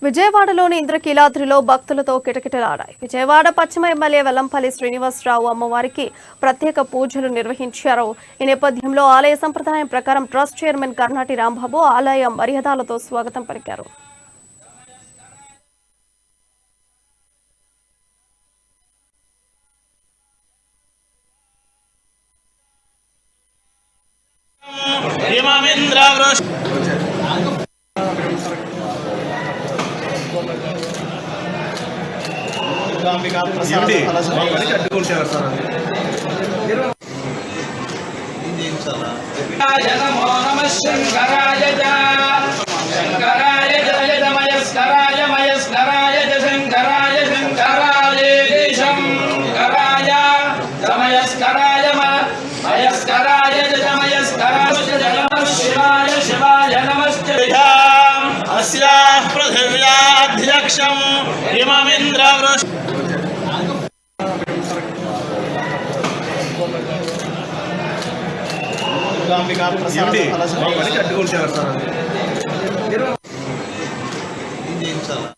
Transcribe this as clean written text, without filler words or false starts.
విజయవాడలోని ఇంద్రకీలాద్రిలో భక్తులతో కిటకిటలాడాయి. విజయవాడ పశ్చిమ ఎమ్మెల్యే వెల్లంపల్లి శ్రీనివాసరావు అమ్మవారికి ప్రత్యేక పూజలు నిర్వహించారు. ఈ నేపథ్యంలో ఆలయ సంప్రదాయం ప్రకారం ట్రస్ట్ చైర్మన్ కర్నాటి రాంబాబు ఆలయ మర్యాదలతో స్వాగతం పలికారు. పృథివ్యాధ్యక్షం ఇమమింద్రవృష్ అడ్డుకుంటారు సార్